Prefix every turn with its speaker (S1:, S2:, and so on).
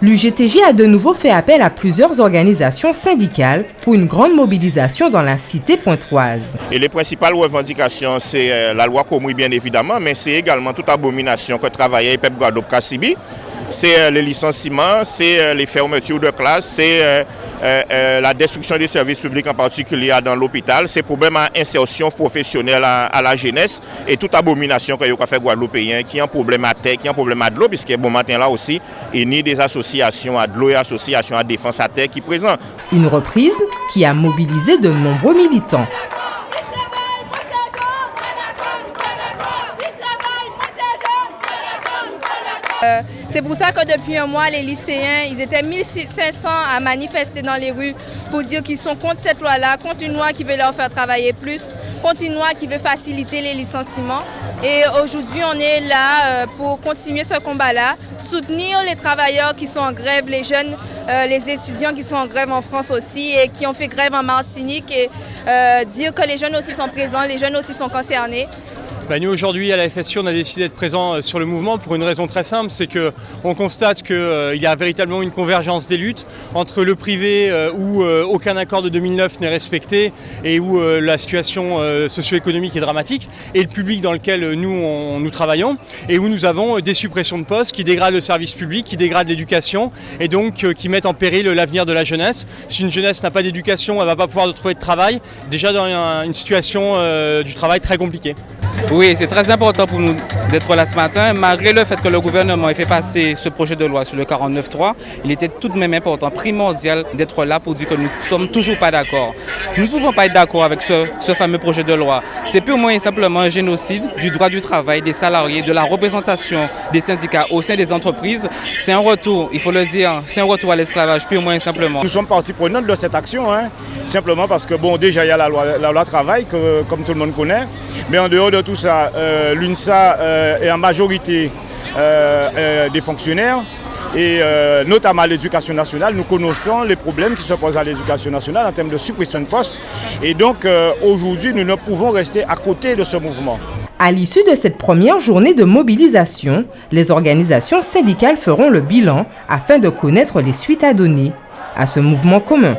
S1: L'UGTJ a de nouveau fait appel à plusieurs organisations syndicales pour une grande mobilisation dans la cité pointoise.
S2: Et les principales revendications, c'est la loi Komri bien évidemment, mais c'est également toute abomination que travaillait Pep Guadeloupe Kassibi. C'est les licenciements, c'est les fermetures de classes, c'est la destruction des services publics en particulier dans l'hôpital, c'est problème à insertion professionnelle à la jeunesse et toute abomination que a fait Guadeloupéen qui a un problème à terre, qui a un problème à de l'eau, puisque bon matin là aussi, il y a des associations à de l'eau et associations à défense à terre qui présentent.
S1: Une reprise qui a mobilisé de nombreux militants.
S3: C'est pour ça que depuis un mois, les lycéens, ils étaient 1500 à manifester dans les rues pour dire qu'ils sont contre cette loi-là, contre une loi qui veut leur faire travailler plus, contre une loi qui veut faciliter les licenciements. Et aujourd'hui, on est là pour continuer ce combat-là, soutenir les travailleurs qui sont en grève, les jeunes, les étudiants qui sont en grève en France aussi et qui ont fait grève en Martinique et dire que les jeunes aussi sont présents, les jeunes aussi sont concernés.
S4: Nous aujourd'hui à la FSU on a décidé d'être présents sur le mouvement pour une raison très simple, c'est qu'on constate qu'il y a véritablement une convergence des luttes entre le privé où aucun accord de 2009 n'est respecté et où la situation socio-économique est dramatique et le public dans lequel nous travaillons et où nous avons des suppressions de postes qui dégradent le service public, qui dégradent l'éducation et donc qui mettent en péril l'avenir de la jeunesse. Si une jeunesse n'a pas d'éducation, elle ne va pas pouvoir trouver de travail, déjà dans une situation du travail très compliquée.
S5: Oui, c'est très important pour nous d'être là ce matin. Malgré le fait que le gouvernement ait fait passer ce projet de loi sur le 49.3, il était tout de même important, primordial d'être là pour dire que nous ne sommes toujours pas d'accord. Nous ne pouvons pas être d'accord avec ce fameux projet de loi. C'est purement et simplement un génocide du droit du travail, des salariés, de la représentation des syndicats au sein des entreprises. C'est un retour, il faut le dire, c'est un retour à l'esclavage purement et simplement.
S6: Nous sommes partie prenante de cette action, simplement parce que bon, déjà il y a la loi travail, que, comme tout le monde connaît, mais en dehors de tout ça, l'UNSA est en majorité des fonctionnaires et notamment à l'éducation nationale, nous connaissons les problèmes qui se posent à l'éducation nationale en termes de suppression de postes et donc aujourd'hui nous ne pouvons rester à côté de ce mouvement.
S1: À l'issue de cette première journée de mobilisation, les organisations syndicales feront le bilan afin de connaître les suites à donner à ce mouvement commun.